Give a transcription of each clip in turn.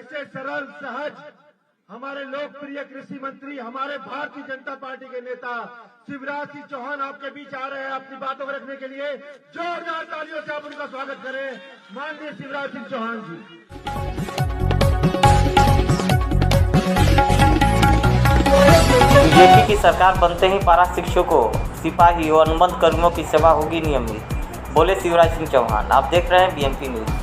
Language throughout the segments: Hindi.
ऐसे सरल सहज हमारे लोकप्रिय कृषि मंत्री, हमारे भारतीय जनता पार्टी के नेता शिवराज सिंह चौहान आपके बीच आ रहे हैं अपनी बातों को रखने के लिए। जोरदार तालियों से आप उनका स्वागत करें। माननीय शिवराज सिंह चौहान जी। बीजेपी की सरकार बनते ही पारा शिक्षकों, सिपाही और अनुबंध कर्मियों की सेवा होगी नियमित, बोले शिवराज सिंह चौहान। आप देख रहे हैं बीएमपी न्यूज।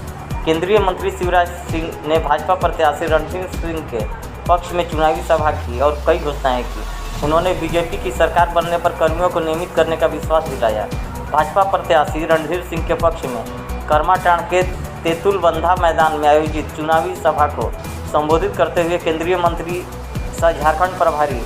केंद्रीय मंत्री शिवराज सिंह ने भाजपा प्रत्याशी रणधीर सिंह के पक्ष में चुनावी सभा की और कई घोषणाएं की। उन्होंने बीजेपी की सरकार बनने पर कर्मियों को नियमित करने का विश्वास दिलाया। भाजपा प्रत्याशी रणधीर सिंह के पक्ष में करमाटांड़ के तेतुलबंधा मैदान में आयोजित चुनावी सभा को संबोधित करते हुए केंद्रीय मंत्री सह झारखंड प्रभारी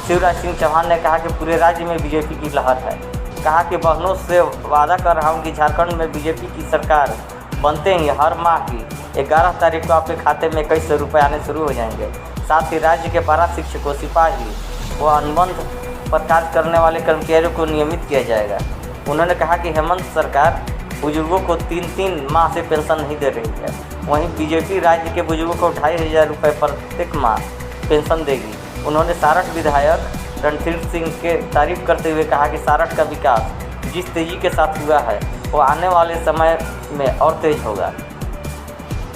शिवराज सिंह चौहान ने कहा कि पूरे राज्य में बीजेपी की लहर है। कहा कि बहनों से वादा कर रहा हूं कि झारखंड में बीजेपी की सरकार बनते ही हर माह की 11 तारीख को आपके खाते में कई सौ रुपये आने शुरू हो जाएंगे। साथ ही राज्य के पारा शिक्षकों, सिपाही व अनुबंध पर कार्य करने वाले कर्मचारियों को नियमित किया जाएगा। उन्होंने कहा कि हेमंत सरकार बुजुर्गों को 3-3 माह से पेंशन नहीं दे रही है। वहीं बीजेपी राज्य के बुजुर्गों को 2500 रुपये प्रत्येक माह पेंशन देगी। उन्होंने सारठ विधायक रणधीर सिंह के तारीफ करते हुए कहा कि सारठ का विकास जिस तेजी के साथ हुआ है वो आने वाले समय में और तेज होगा।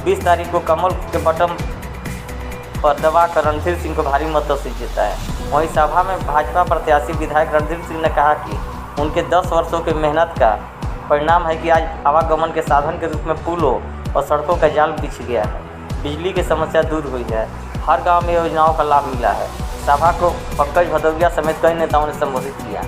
20 तारीख को कमल के बटन पर दबाकर रणधीर सिंह को भारी मतों से जीता है। वहीं सभा में भाजपा प्रत्याशी विधायक रणधीर सिंह ने कहा कि उनके 10 वर्षों की मेहनत का परिणाम है कि आज आवागमन के साधन के रूप में पुलों और सड़कों का जाल बिछ गया है। बिजली की समस्या दूर हुई है। हर गांव में योजनाओं का लाभ मिला है। सभा को पंकज भदौरिया समेत कई नेताओं ने संबोधित किया।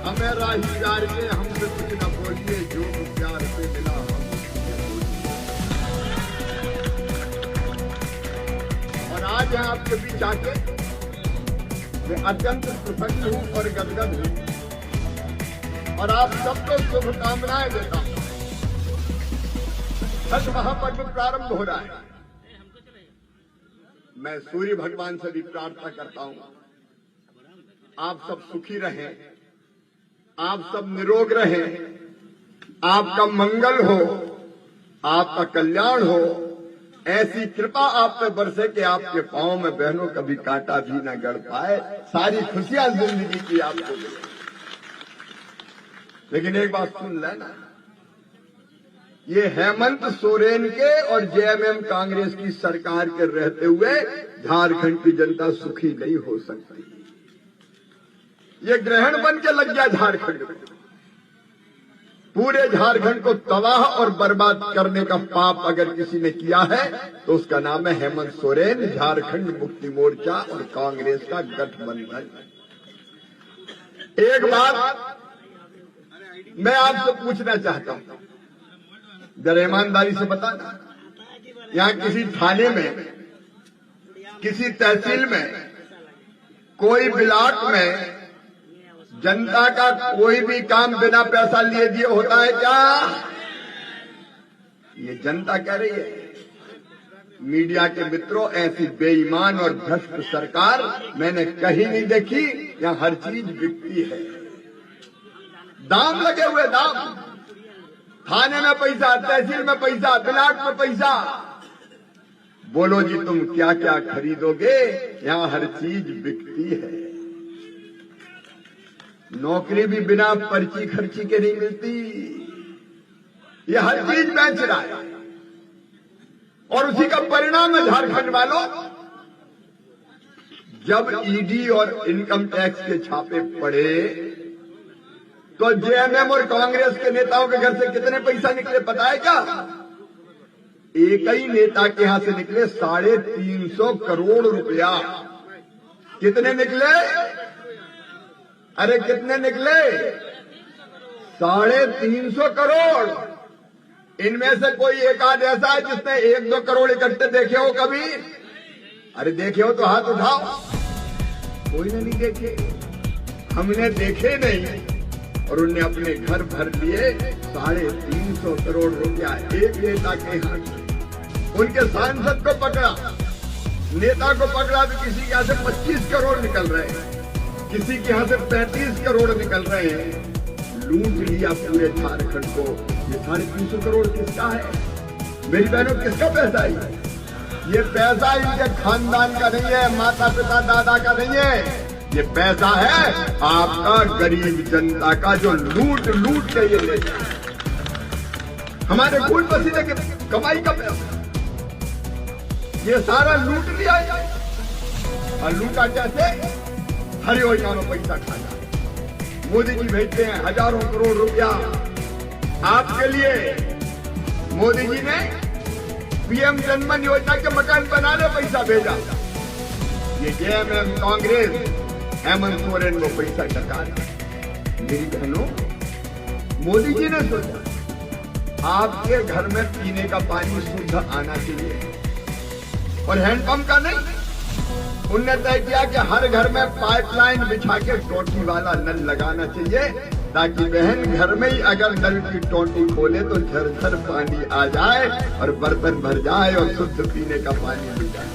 हमें राहीदार के हमसे कुछ न बोलिए, जो प्यार पे मिला और आज है आपके बीच आके मैं अत्यंत प्रसन्न हूँ और गदगद हूँ और आप सबको शुभकामनाएं देता हूँ। छठ महापर्व प्रारंभ हो रहा है। मैं सूर्य भगवान से भी प्रार्थना करता हूँ आप सब सुखी रहें, आप सब निरोग रहें, आपका मंगल हो, आपका कल्याण हो, ऐसी कृपा आप पे बरसे कि आपके पांव में बहनों कभी कांटा भी न गड़ पाए, सारी खुशियां जिंदगी की आपको मिले। लेकिन एक बात सुन लेना, ये हेमंत सोरेन के और जेएमएम कांग्रेस की सरकार के रहते हुए झारखंड की जनता सुखी नहीं हो सकती। ये ग्रहण बन के लग गया झारखंड में। पूरे झारखंड को तबाह और बर्बाद करने का पाप अगर किसी ने किया है तो उसका नाम है हेमंत सोरेन, झारखंड मुक्ति मोर्चा और कांग्रेस का गठबंधन। एक बात मैं आपसे पूछना चाहता हूं, जरा ईमानदारी से बताना, यहां किसी थाने में, किसी तहसील में, कोई ब्लॉक में जनता का कोई भी काम बिना पैसा लिए दिए होता है क्या? ये जनता कह रही है। मीडिया के मित्रों, ऐसी बेईमान और भ्रष्ट सरकार मैंने कहीं नहीं देखी। यहां हर चीज बिकती है, दाम लगे हुए, दाम। थाने में पैसा, तहसील में पैसा, ब्लॉक में पैसा। बोलो जी तुम क्या क्या खरीदोगे, यहां हर चीज बिकती है। नौकरी भी बिना पर्ची खर्ची के नहीं मिलती। ये हर चीज बेच रहा है और उसी का परिणाम है झारखंड वालों। जब ईडी और इनकम टैक्स के छापे पड़े तो जेएमएम और कांग्रेस के नेताओं के घर से कितने पैसा निकले पता है क्या? एक ही नेता के यहां से निकले 350 करोड़ रुपया। कितने निकले? अरे कितने निकले? 350 करोड़। इनमें से कोई एक आध ऐसा है जिसने 1-2 करोड़ इकट्ठे देखे हो कभी? अरे देखे हो तो हाथ उठाओ। कोई ने नहीं देखे, हमने देखे नहीं। और उनने अपने घर भर लिए 350 करोड़ रुपया एक नेता के हाथ। उनके सांसद को पकड़ा, नेता को पकड़ा तो किसी के यहां से 25 करोड़ निकल रहे हैं, किसी के यहां से 35 करोड़ निकल रहे हैं। लूट लिया पूरे झारखंड को। ये 350 करोड़ किसका है मेरी बहनों? किसका पैसा है ये? पैसा इनके खानदान का नहीं है, माता पिता दादा का नहीं है। ये पैसा है आपका, गरीब जनता का, जो लूट लूट के ये लेते हैं। हमारे खून पसीने की कमाई का पैसा ये सारा लूट लिया है। और लूटा कैसे? हर योजना में पैसा खाना। मोदी जी भेजते हैं हजारों करोड़ रुपया आपके लिए। मोदी जी ने पीएम जनमन योजना के मकान बनाने पैसा भेजा। ये जेएमएम कांग्रेस हेमंत सोरेन को पैसा टका। मेरी बहनों, मोदी जी ने सोचा आपके घर में पीने का पानी शुद्ध आना चाहिए और हैंडपंप का नहीं। उनने तय किया कि हर घर में पाइपलाइन बिछा के टोटी वाला नल लगाना चाहिए, ताकि बहन घर में ही अगर नल की टोटी खोले तो झरझर पानी आ जाए और बर्तन भर जाए और शुद्ध पीने का पानी मिल जाए।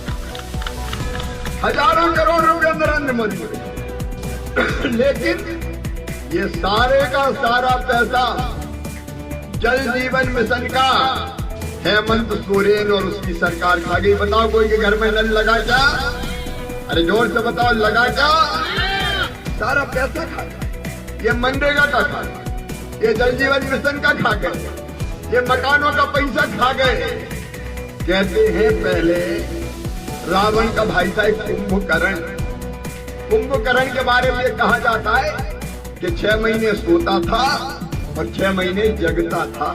हजारों करोड़ रुपए नरेंद्र मोदी ने। लेकिन ये सारे का सारा पैसा जल जीवन मिशन का हेमंत सोरेन और उसकी सरकार खा गई। बताओ कोई के घर में नल लगा क्या? अरे जोर से बताओ, लगा क्या? सारा पैसा खा गए। ये मनरेगा का खा गए, ये जल जीवन मिशन का खा गए, ये मकानों का पैसा खा गए। कहते हैं पहले रावण का भाई था एक कुंभकर्ण। कुंभकर्ण के बारे में कहा जाता है कि 6 महीने सोता था और 6 महीने जगता था।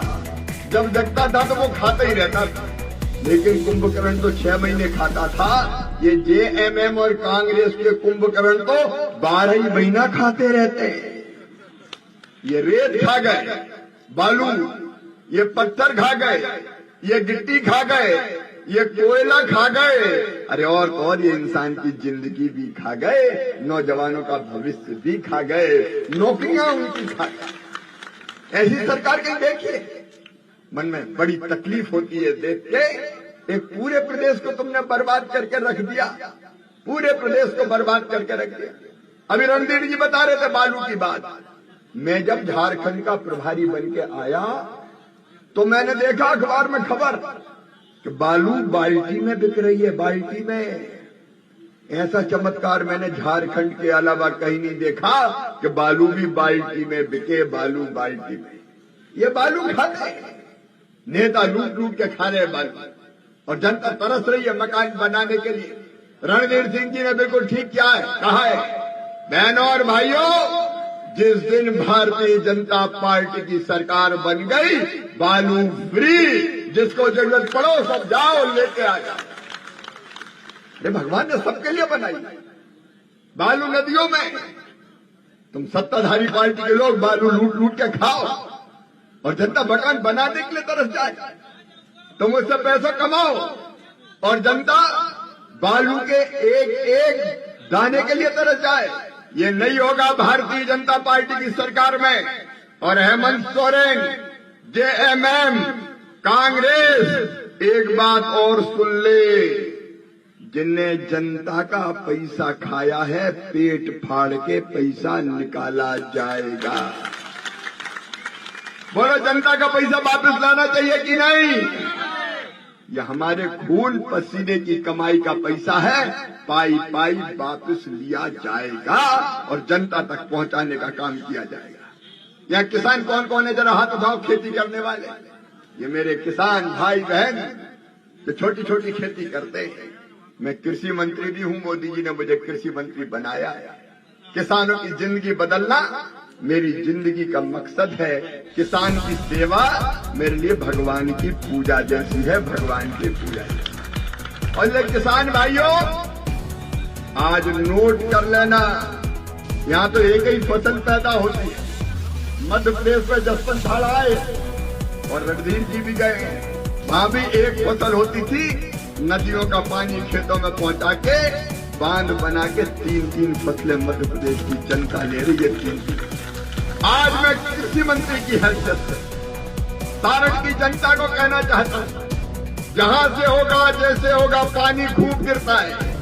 जब जगता था तो वो खाता ही रहता था, लेकिन कुंभकर्ण तो 6 महीने खाता था। ये जेएमएम और कांग्रेस के कुंभकर्ण तो 12 ही महीना खाते रहते हैं। ये रेत खा गए, बालू, ये पत्थर खा गए, ये गिट्टी खा गए, ये कोयला खा गए। अरे और ये इंसान की जिंदगी भी खा गए, नौजवानों का भविष्य भी खा गए, नौकरियां उनकी खा गए। ऐसी सरकार कहीं देखिए? मन में बड़ी तकलीफ होती है देख के। एक पूरे प्रदेश को तुमने बर्बाद करके रख दिया, पूरे प्रदेश को बर्बाद करके रख दिया। अभी रणधीर जी बता रहे थे बालू की बात। मैं जब झारखंड का प्रभारी बन के आया तो मैंने देखा अखबार में खबर कि बालू बाल्टी में बिक रही है, बाल्टी में। ऐसा चमत्कार मैंने झारखंड के अलावा कहीं नहीं देखा कि बालू भी बाल्टी में बिके, बालू बाल्टी में। ये बालू खाते हैं, नेता लूट लूट के खा रहे हैं बालू, और जनता तरस रही है मकान बनाने के लिए। रणधीर सिंह जी ने बिल्कुल ठीक किया है, कहा है, बहनों और भाइयों, जिस दिन भारतीय जनता पार्टी की सरकार बन गई, बालू फ्री, जिसको जरूरत पड़ो सब जाओ लेके आ जाओ। अरे भगवान ने सबके लिए बनाई बालू नदियों में। तुम सत्ताधारी पार्टी के लोग बालू लूट लूट के खाओ और जनता मकान बनाने के लिए तरस जाए। तुम उससे पैसा कमाओ और जनता बालू के एक एक दाने के लिए तरस जाए। ये नहीं होगा भारतीय जनता पार्टी की सरकार में। और हेमंत सोरेन, जेएमएम, कांग्रेस, एक बात और सुन ले, जिनने जनता का पैसा खाया है, पेट फाड़ के पैसा निकाला जाएगा। बोलो, जनता का पैसा वापस लाना चाहिए कि नहीं? यह हमारे खून पसीने की कमाई का पैसा है, पाई पाई वापस लिया जाएगा और जनता तक पहुंचाने का काम किया जाएगा। यहाँ किसान कौन कौन है, जरा हाथ उठाओ, खेती करने वाले। ये मेरे किसान भाई बहन जो छोटी छोटी खेती करते हैं। मैं कृषि मंत्री भी हूं, मोदी जी ने मुझे कृषि मंत्री बनाया। किसानों की जिंदगी बदलना मेरी जिंदगी का मकसद है। किसान की सेवा मेरे लिए भगवान की पूजा जैसी है, भगवान की पूजा जैसी। और ये किसान भाइयों, आज नोट कर लेना, यहाँ तो एक ही फसल पैदा होती है। मध्य प्रदेश में जसवंत ठाड़ा आए और रणधीर जी भी गए, वहां भी एक फसल होती थी। नदियों का पानी खेतों में पहुंचा के बांध बना के 3-3 फसलें मध्य प्रदेश की जनता ले रही है। 3-3। आज मैं कृषि मंत्री की हैसियत से सारण की जनता को कहना चाहता हूं, जहां से होगा जैसे होगा, पानी खूब गिरता है,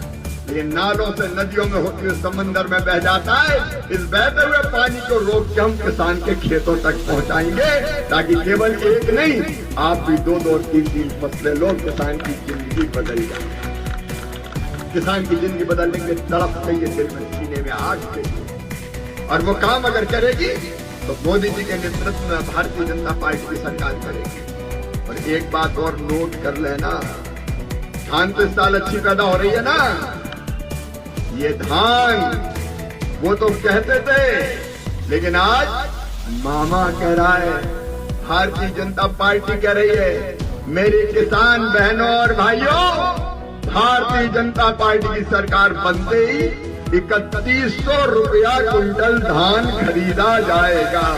ये नालों से नदियों में होते हुए समंदर में बह जाता है। इस बहते हुए पानी को रोक के हम किसान के खेतों तक पहुंचाएंगे, ताकि केवल एक नहीं, आप भी 2-2 और 3-3 फसलें लो। किसान की जिंदगी बदल जाए। किसान की जिंदगी बदलने के लिए तड़प चाहिए, दिल में, सीने में आग चाहिए। और वो काम अगर करेगी तो मोदी जी के नेतृत्व में भारतीय जनता पार्टी की सरकार करेगी। और एक बात और नोट कर लेना, धान तो इस साल अच्छी पैदा हो रही है ना। ये धान वो तो कहते थे, लेकिन आज मामा कह रहा है, भारतीय जनता पार्टी कह रही है, मेरी किसान बहनों और भाइयों, भारतीय जनता पार्टी की सरकार बनते ही 3100 रुपया क्विंटल धान खरीदा जाएगा।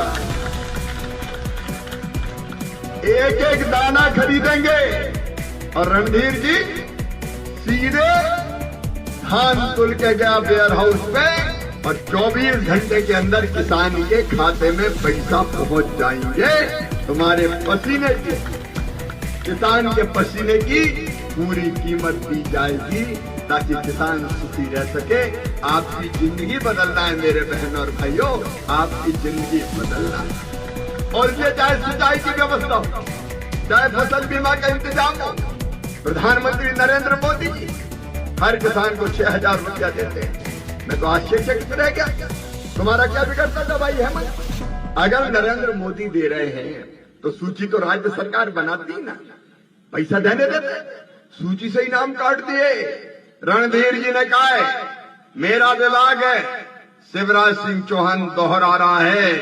एक एक दाना खरीदेंगे और रणधीर जी सीधे धान तुल के गया वेयर हाउस पे और 24 घंटे के अंदर किसान के खाते में पैसा पहुंच जाएंगे। तुम्हारे पसीने की, किसान के पसीने की पूरी कीमत दी जाएगी, ताकि किसान सुखी रह सके। आपकी जिंदगी बदलना है मेरे बहनों और भाइयों, आपकी जिंदगी बदलना है। और ये चाहे सिंचाई की व्यवस्था हो, चाहे फसल बीमा का इंतजाम हो, प्रधानमंत्री नरेंद्र मोदी जी हर किसान को 6000 रुपया देते हैं। मैं तो आश्चर्यचकित रह गया, तुम्हारा क्या बिगड़ता था भाई हेमंत? अगर नरेंद्र मोदी दे रहे हैं तो सूची तो राज्य सरकार बनाती ना, पैसा देने देते, सूची से ही नाम काट दिए। रणधीर जी ने कहा है, मेरा विभाग है, शिवराज सिंह चौहान दोहरा रहा है,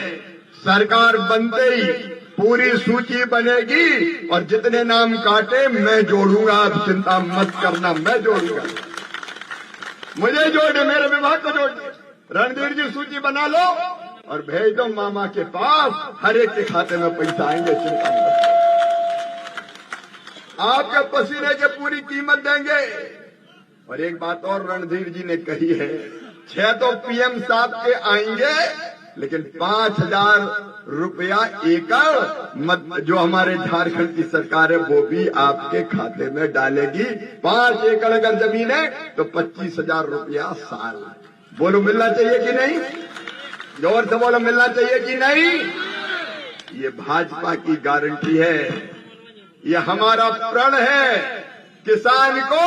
सरकार बनते ही पूरी सूची बनेगी और जितने नाम काटे मैं जोड़ूंगा, आप चिंता मत करना, मैं जोड़ूंगा। मुझे जोड़े, मेरे विभाग को जोड़िए। रणधीर जी सूची बना लो और भेज दो मामा के पास, हर एक के खाते में पैसा आएंगे, चिंता मत। आपके पसीने की पूरी कीमत देंगे। और एक बात और रणधीर जी ने कही है, 6 तो पीएम साहब के आएंगे, लेकिन 5000 रुपया एकड़ जो हमारे झारखंड की सरकार है वो भी आपके खाते में डालेगी। 5 एकड़ अगर जमीन है तो 25,000 रुपया साल। बोलो मिलना चाहिए कि नहीं? जोर से बोलो, मिलना चाहिए कि नहीं? ये भाजपा की गारंटी है, ये हमारा प्रण है। किसान को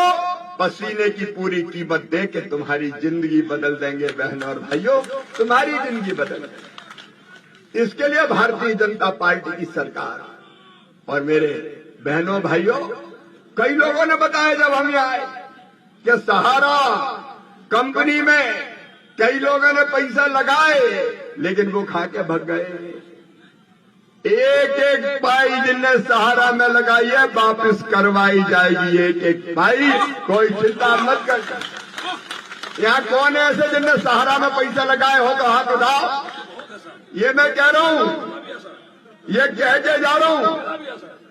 पसीने की पूरी कीमत दे के तुम्हारी जिंदगी बदल देंगे बहनों और भाइयों, तुम्हारी जिंदगी बदल देंगे। इसके लिए भारतीय जनता पार्टी की सरकार और मेरे बहनों भाइयों, कई लोगों ने बताया जब हम यहाँ आए कि सहारा कंपनी में कई लोगों ने पैसा लगाए लेकिन वो खा के भग गए। एक एक पाई जिनने सहारा में लगाई है वापस करवाई जाएगी, एक एक पाई, कोई चिंता मत कर। यहाँ कौन है ऐसे जिनने सहारा में पैसा लगाए हो तो हाथ उठाओ। ये मैं कह रहा हूँ, ये कह के जा रहा हूँ,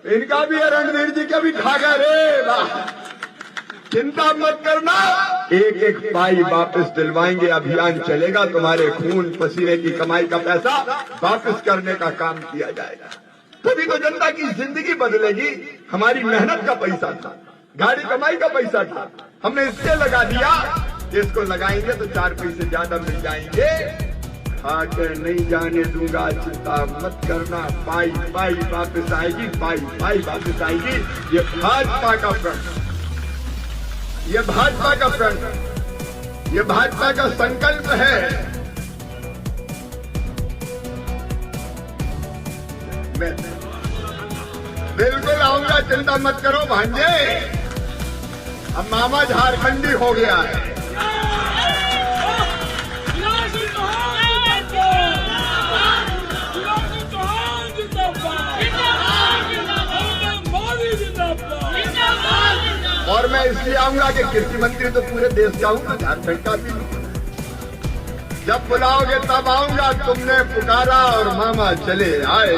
इनका भी है, रणधीर जी का भी खा गए रे वाह। चिंता मत करना, एक एक पाई वापस दिलवाएंगे। अभियान चलेगा, तुम्हारे खून पसीने की कमाई का पैसा वापस करने का काम किया जाएगा। तभी तो जनता की जिंदगी बदलेगी। हमारी मेहनत का पैसा था, गाड़ी कमाई का पैसा था, हमने इससे लगा दिया। इसको लगाएंगे तो 4 पैसे ज्यादा मिल जाएंगे। खाकर नहीं जाने दूंगा, चिंता मत करना। पाई पाई वापस आएगी, पाई पाई वापस आएगी। ये भाजपा का प्रण, ये भाजपा का प्रण, ये भाजपा का संकल्प है। मैं बिल्कुल आऊंगा, चिंता मत करो भांजे। अब मामा झारखंडी हो गया है। और मैं इसलिए आऊंगा कि कृषि मंत्री तो पूरे देश का हूं, तो झारखंड का भी। जब बुलाओगे तब आऊंगा, तुमने पुकारा और मामा चले आए।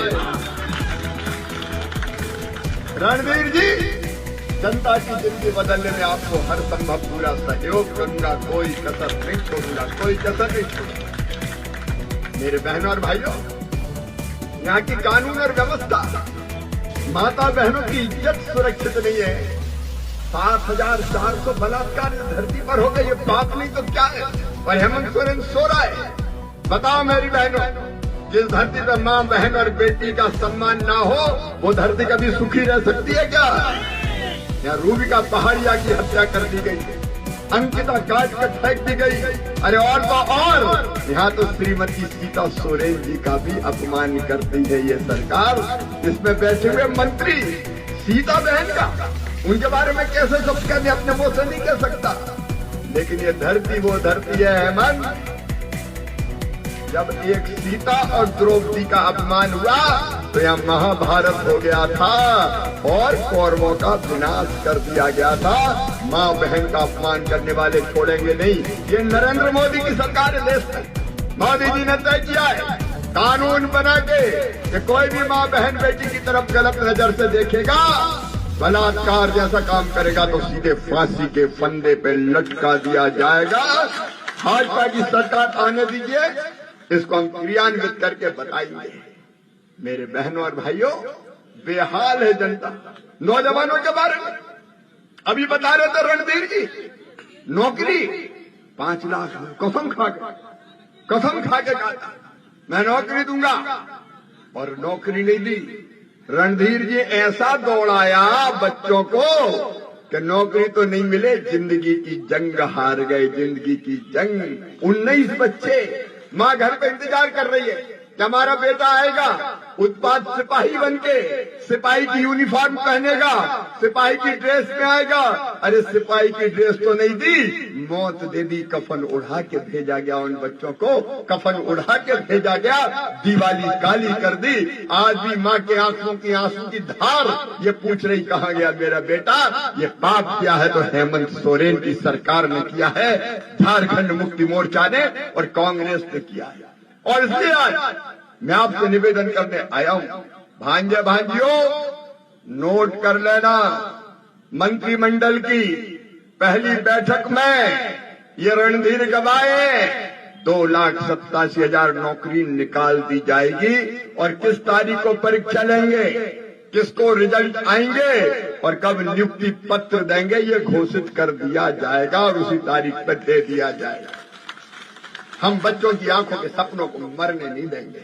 रणधीर जी, जनता की जिंदगी बदलने में आपको हर संभव पूरा सहयोग करूंगा, कोई कसर नहीं छोड़ूंगा, कोई कसर नहीं छोड़ूंगा। मेरे बहनों और भाइयों, यहाँ की कानून और व्यवस्था, माता बहनों की इज्जत सुरक्षित नहीं है। 7,400 बलात्कार धरती पर हो गए, ये बात नहीं तो क्या है? और हेमंत सोरेन सो रहा है। बताओ मेरी बहनों, जिस धरती पर मां, बहन और बेटी का सम्मान ना हो, वो धरती कभी सुखी रह सकती है क्या? यहाँ रूबिका पहाड़िया की हत्या कर दी गई, अंकिता काट कर फेंक दी गई। अरे और तो और, यहाँ तो श्रीमती सीता सोरेन जी का भी अपमान करती है ये सरकार। इसमें बैठे हुए मंत्री सीता बहन का, उनके बारे में कैसे सब कहने, अपने मुंह से नहीं कह सकता। लेकिन ये धरती वो धरती है हेमंत, जब एक सीता और द्रौपदी का अपमान हुआ तो यहाँ महाभारत हो गया था और कौरवों का विनाश कर दिया गया था। माँ बहन का अपमान करने वाले छोड़ेंगे नहीं। ये नरेंद्र मोदी की सरकार है देश में। मोदी जी ने तय किया है कानून बना के कि कोई भी माँ बहन बेटी की तरफ गलत नजर से देखेगा, बलात्कार जैसा काम करेगा तो सीधे फांसी के फंदे पे लटका दिया जाएगा। भाजपा की सरकार आने दीजिए, इसको हम क्रियान्वित करके बताएंगे। मेरे बहनों और भाइयों, बेहाल है जनता। नौजवानों के बारे में अभी बता रहे थे रणधीर जी, नौकरी 5 लाख कसम खा के कहा मैं नौकरी दूंगा, और नौकरी नहीं दी। रणधीर जी ऐसा दौड़ाया बच्चों को कि नौकरी तो नहीं मिले, जिंदगी की जंग हार गए, जिंदगी की जंग। 19 बच्चे, माँ घर पे इंतजार कर रही है कि हमारा बेटा आएगा, उत्पाद सिपाही बनके, सिपाही की यूनिफॉर्म पहनेगा, सिपाही की ड्रेस में आएगा। अरे सिपाही की ड्रेस तो नहीं दी, मौत दे दी, कफन उड़ा के भेजा गया। उन बच्चों को कफन उड़ा के भेजा गया, दिवाली काली कर दी। आज भी माँ के आंखों की आंसू की धार ये पूछ रही कहाँ गया मेरा बेटा। ये पाप किया है तो हेमंत सोरेन की सरकार ने किया है, झारखंड मुक्ति मोर्चा ने और कांग्रेस ने किया है। और इसलिए आज मैं आपसे निवेदन करने आया हूं, भांजे भांजियों, नोट कर लेना, मंत्रिमंडल की पहली बैठक में ये रणधीर गवाए 2,87,000 नौकरी निकाल दी जाएगी। और किस तारीख को परीक्षा लेंगे, किसको रिजल्ट आएंगे और कब नियुक्ति पत्र देंगे, ये घोषित कर दिया जाएगा और उसी तारीख पर दे दिया जाएगा। हम बच्चों की आंखों के सपनों को मरने नहीं देंगे।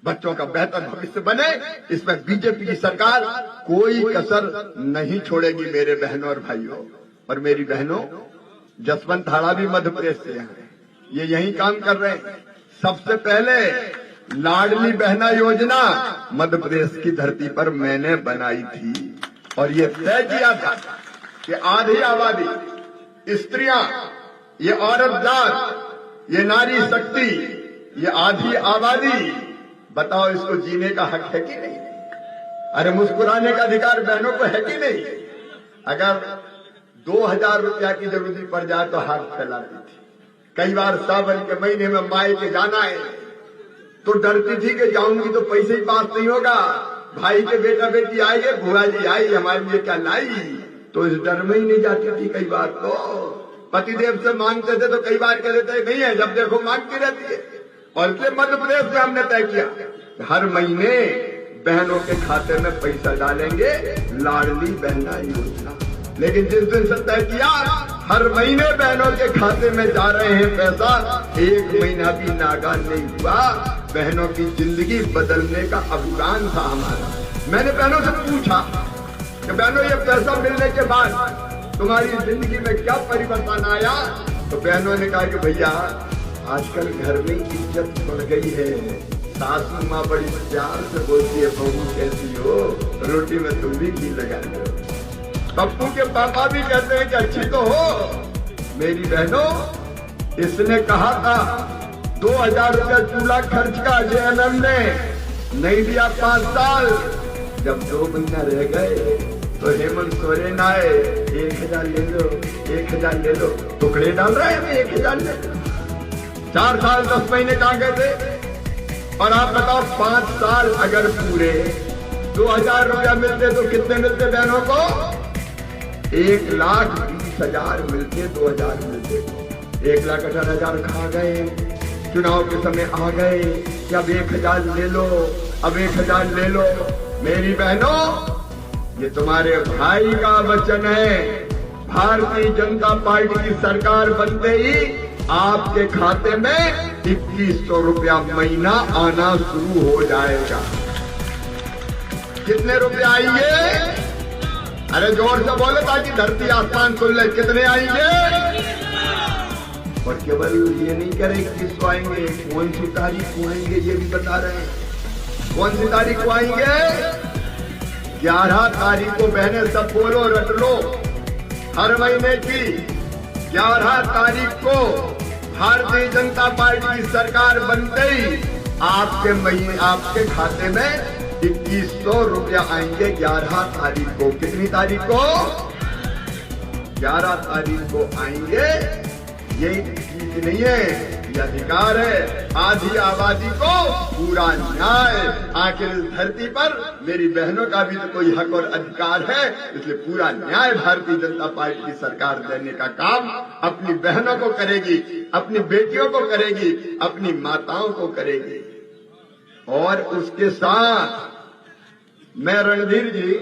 बच्चों का बेहतर भविष्य बने, इसमें बीजेपी की सरकार कोई कसर नहीं छोड़ेगी मेरे बहनों और भाइयों। और मेरी बहनों, जसवंत हाड़ा भी मध्य प्रदेश से हैं, ये यही काम कर रहे हैं। सबसे पहले लाडली बहना योजना मध्य प्रदेश की धरती पर मैंने बनाई थी और ये तय किया था कि आधी आबादी, स्त्रियां, ये औरत जात, ये नारी शक्ति, ये आधी आबादी, बताओ इसको जीने का हक है कि नहीं? अरे मुस्कुराने का अधिकार बहनों को है कि नहीं? अगर 2000 रुपया की जरूरत पड़ जाए तो हाथ फैलाती थी। कई बार सावन के महीने में माए के जाना है तो डरती थी कि जाऊंगी तो पैसे ही पास नहीं होगा, भाई के बेटा बेटी आएंगे, बुआ जी आई हमारे लिए क्या लाई, तो इस डर में ही नहीं जाती थी। कई बार तो पतिदेव से मांगते थे तो कई बार कह देते नहीं है, जब देखो मांगती रहती है। और इसलिए मध्य प्रदेश में हमने तय किया हर महीने बहनों के खाते में पैसा डालेंगे, लाडली बहना योजना। लेकिन जिस दिन से तय किया हर महीने बहनों के खाते में जा रहे हैं पैसा, एक महीना भी नागा नहीं हुआ, बहनों की जिंदगी बदलने का अभियान था हमारा। मैंने बहनों से पूछा कि बहनों ये पैसा मिलने के बाद तुम्हारी जिंदगी में क्या परिवर्तन आया? तो बहनों ने कहा कि भैया आजकल घर में इज्जत बढ़ गई है, सासू माँ बड़ी प्यार से बोलती है बहू कैसी हो, रोटी में तुम भी घी लगा दो। पप्पू के पापा भी कहते हैं कि अच्छी तो हो। मेरी बहनों, इसने कहा था 2000 रुपया चूल्हा खर्च का जेएमएम ने नहीं दिया 5 साल। जब 2 महीना रह गए तो हेमंत सोरेन आए, 1000 ले लो, 1000 ले लो, टुकड़े डाल रहे हैं 1000 ले लो। 4 साल 10 महीने कहाँ गए थे? और आप बताओ 5 साल अगर पूरे 2000 रुपया मिलते तो कितने मिलते बहनों को? 1,20,000 मिलते, 2000 मिलते, 1,18,000 खा गए। चुनाव के समय आ गए कि अब 1000 ले लो, अब 1000 ले लो। मेरी बहनों, ये तुम्हारे भाई का वचन है। भारतीय जनता पार्टी की सरकार बनते ही आपके खाते में 2100 रुपया महीना आना शुरू हो जाएगा। कितने रुपए आएंगे? अरे जोर से बोलो ताकि धरती आसमान सुन ले। कितने आएंगे? और केवल ये नहीं करें किसको आएंगे, कौन सी तारीख को आएंगे ये भी बता रहे हैं। कौन सी तारीख को आएंगे? 11 तारीख को। बहने सब बोलो, रट लो। हर महीने की 11 तारीख को भारतीय जनता पार्टी की सरकार बनते ही आपके खाते में 2100 रुपया आएंगे 11 तारीख को। कितनी तारीख को? 11 तारीख को आएंगे। ये चीज नहीं है, ये अधिकार है। आधी आबादी को पूरा न्याय। आखिर इस धरती पर मेरी बहनों का भी तो कोई हक और अधिकार है, इसलिए पूरा न्याय भारतीय जनता पार्टी की सरकार देने का काम अपनी बहनों को करेगी, अपनी बेटियों को करेगी, अपनी माताओं को करेगी। और उसके साथ मैं रणधीर जी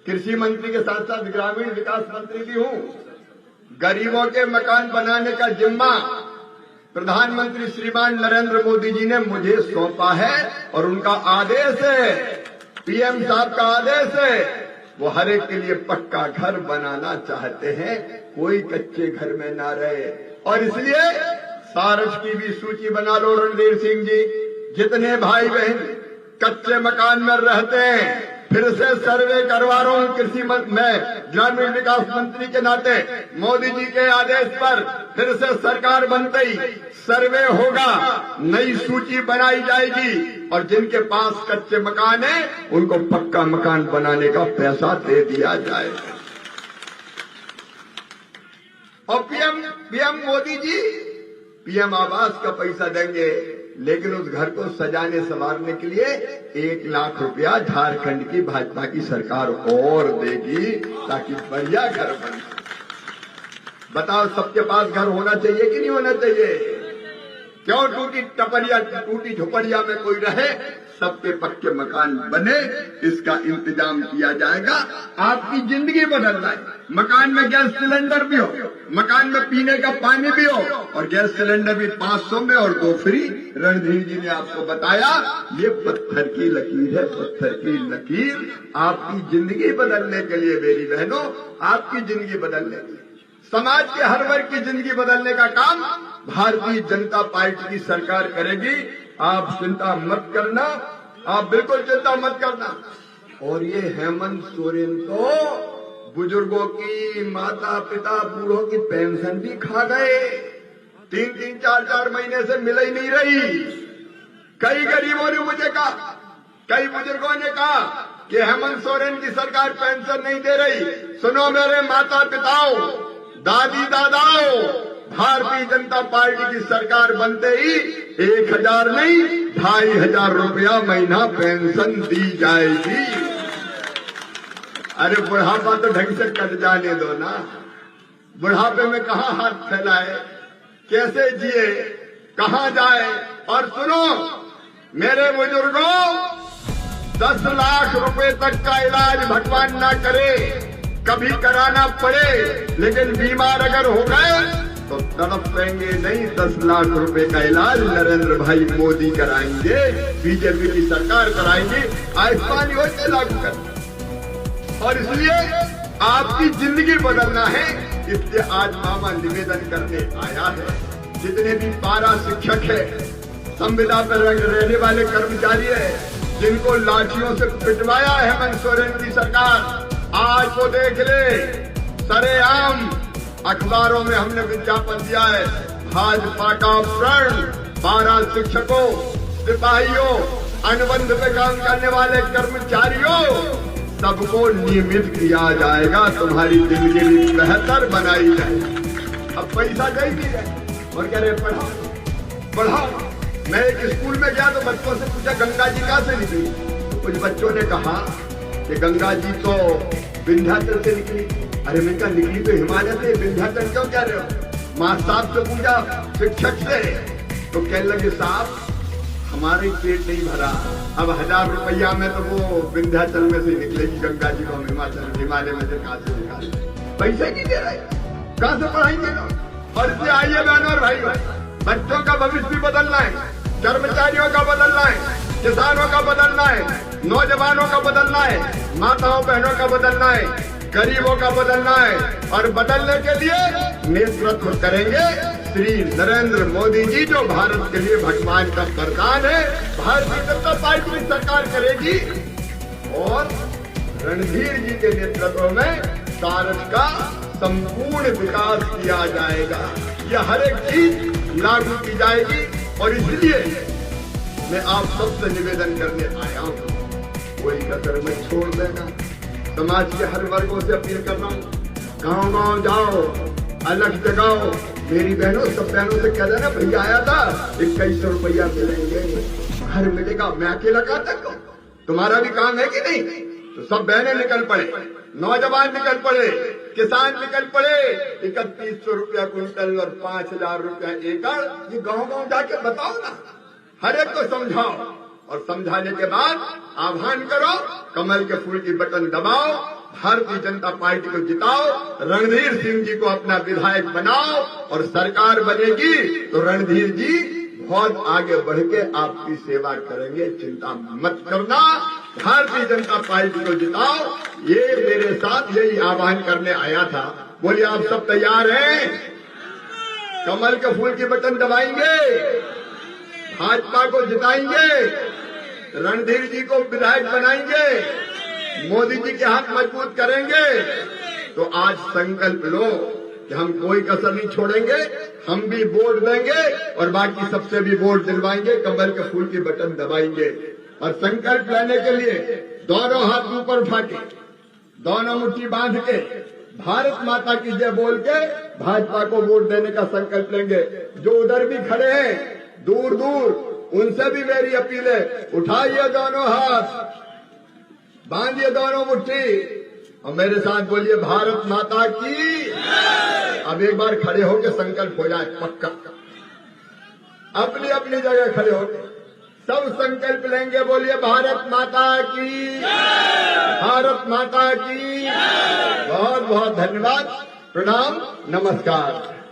कृषि मंत्री के साथ साथ ग्रामीण विकास मंत्री भी हूं। गरीबों के मकान बनाने का जिम्मा प्रधानमंत्री श्रीमान नरेंद्र मोदी जी ने मुझे सौंपा है और उनका आदेश है, पीएम साहब का आदेश है, वो हर एक के लिए पक्का घर बनाना चाहते हैं, कोई कच्चे घर में ना रहे। और इसलिए सारस की भी सूची बना लो रणधीर सिंह जी। जितने भाई बहन कच्चे मकान में रहते हैं, फिर से सर्वे करवा रहा हूं कृषि में ग्रामीण विकास मंत्री के नाते। मोदी जी के आदेश पर फिर से सरकार बनते ही सर्वे होगा, नई सूची बनाई जाएगी और जिनके पास कच्चे मकान है उनको पक्का मकान बनाने का पैसा दे दिया जाएगा। और पीएम मोदी जी पीएम आवास का पैसा देंगे, लेकिन उस घर को सजाने संवारने के लिए 1 लाख रुपया झारखंड की भाजपा की सरकार और देगी ताकि बढ़िया घर बने। बताओ सबके पास घर होना चाहिए कि नहीं होना चाहिए? क्यों टूटी टपरिया टूटी झोपड़िया में कोई रहे? सबके पक्के मकान बने, इसका इंतजाम किया जाएगा। आपकी जिंदगी बदलना है। मकान में गैस सिलेंडर भी हो, मकान में पीने का पानी भी हो, और गैस सिलेंडर भी 500 में और 2 फ्री। रणधीर जी ने आपको बताया ये पत्थर की लकीर है, पत्थर की लकीर आपकी जिंदगी बदलने के लिए। मेरी बहनों, आपकी जिंदगी बदलने के लिए, समाज के हर वर्ग की जिंदगी बदलने का काम भारतीय जनता पार्टी की सरकार करेगी। आप चिंता मत करना, आप बिल्कुल चिंता मत करना। और ये हेमंत सोरेन तो बुजुर्गों की, माता पिता बूढ़ों की पेंशन भी खा गए। 3-3, 4-4 महीने से मिल ही नहीं रही। कई गरीबों ने मुझे कहा, कई बुजुर्गों ने कहा कि हेमंत सोरेन की सरकार पेंशन नहीं दे रही। सुनो मेरे माता पिताओं, दादी दादाओं, भारतीय जनता पार्टी की सरकार बनते ही 1000 नहीं 2500 रुपया महीना पेंशन दी जाएगी। अरे बुढ़ापा तो ढंग से कट जाने दो ना। बुढ़ापे में कहाँ हाथ फैलाए, कैसे जिए, कहाँ जाए। और सुनो मेरे बुजुर्गों, 10 लाख रुपए तक का इलाज भगवान ना करे, कभी कराना पड़े, लेकिन बीमार अगर हो गए तो तड़पेंगे नहीं। 10 लाख रुपए का इलाज नरेंद्र भाई मोदी कराएंगे, बीजेपी की सरकार कराएंगी, आयुष्मान योजना लागू कर। और इसलिए आपकी जिंदगी बदलना है, इसलिए आज मामा निवेदन करने आया है। जितने भी पारा शिक्षक है, संविदा पर रहने वाले कर्मचारी है, जिनको लाठियों से पिटवाया है हेमंत सोरेन की सरकार, आज वो देख ले। सरेआम अखबारों में हमने विज्ञापन दिया है, भाजपा का प्रण 12 शिक्षकों, सिपाहियों, अनुबंध पे काम करने वाले कर्मचारियों, सबको नियमित किया जाएगा। तुम्हारी जिंदगी भी बेहतर बनाई जाएगी। अब पैसा दे भी जाए और कह रहे पढ़ाओ पढ़ाओ। मैं एक स्कूल में गया तो बच्चों से पूछा गंगा जी कहाँ से निकली, तो कुछ बच्चों ने कहा कि गंगा जी तो विंध्याचल से निकली। अरे मैं कहा निकली तो हिमालय से, विंध्याचल क्यों कह रहे हो। माँ साहब से पूछा शिक्षक से, तो कहने लगे साहब हमारे पेट नहीं भरा, अब 1000 रुपया में तो वो विंध्याचल में से निकलेगी, गंगा जी को हिमालय में से कहाँ से निकाले, पैसे नहीं दे रहे, कहाँ से पढ़ाएंगे लोग। और इसलिए आइए बहनों और भाइयों, बच्चों का भविष्य भी बदलना है, कर्मचारियों का बदलना है, किसानों का बदलना है, नौजवानों का बदलना है, माताओं बहनों का बदलना है, गरीबों का बदलना है। और बदलने के लिए नेतृत्व करेंगे श्री नरेंद्र मोदी जी, जो भारत के लिए भगवान का वरदान है। भारतीय जनता पार्टी की सरकार करेगी और रणधीर जी के नेतृत्व में सारस का संपूर्ण विकास किया जाएगा। यह हर एक चीज लागू की जाएगी। और इसलिए मैं आप सबसे निवेदन करने आया हूँ, कोई कसर में छोड़ देना। समाज के हर वर्गों से अपील कर रहा हूँ, गाँव-गाँव जाओ, अलग जगाओ। मेरी बहनों, सब बहनों से कह देना भैया आया था, 2100 रुपया मिलेंगे, घर मिलेगा। मैं अकेला कहा तक, तुम्हारा भी काम है कि नहीं। तो सब बहनें निकल पड़े, नौजवान निकल पड़े, किसान निकल पड़े। 3100 रुपया क्विंटल और 5000 रुपया एकड़, ये गाँव-गाँव जाके बताओ ना, हर एक को समझाओ। और समझाने के बाद आह्वान करो, कमल के फूल की बटन दबाओ, भारतीय जनता पार्टी को जिताओ, रणधीर सिंह जी को अपना विधायक बनाओ। और सरकार बनेगी तो रणधीर जी बहुत आगे बढ़ के आपकी सेवा करेंगे, चिंता मत करना। भारतीय जनता पार्टी को जिताओ, ये मेरे साथ यही आह्वान करने आया था। बोलिए आप सब तैयार हैं? कमल के फूल की बटन दबाएंगे, भाजपा को जिताएंगे, रणधीर जी को विधायक बनाएंगे, मोदी जी के हाथ मजबूत करेंगे। तो आज संकल्प लो कि हम कोई कसर नहीं छोड़ेंगे, हम भी वोट देंगे और बाकी सबसे भी वोट दिलवाएंगे, कमल के फूल की बटन दबाएंगे। और संकल्प लेने के लिए दोनों हाथ ऊपर उठा के, दोनों मुट्ठी बांध के, भारत माता की जय बोल के भाजपा को वोट देने का संकल्प लेंगे। जो उधर भी खड़े हैं दूर दूर, उनसे भी मेरी अपील है, उठाइए दोनों हाथ, बांधिए दोनों मुट्ठी और मेरे साथ बोलिए भारत माता की। अब एक बार खड़े होकर संकल्प हो जाए पक्का, अपनी अपनी जगह खड़े होकर सब संकल्प लेंगे। बोलिए भारत माता की, भारत माता की। बहुत बहुत धन्यवाद, प्रणाम, नमस्कार।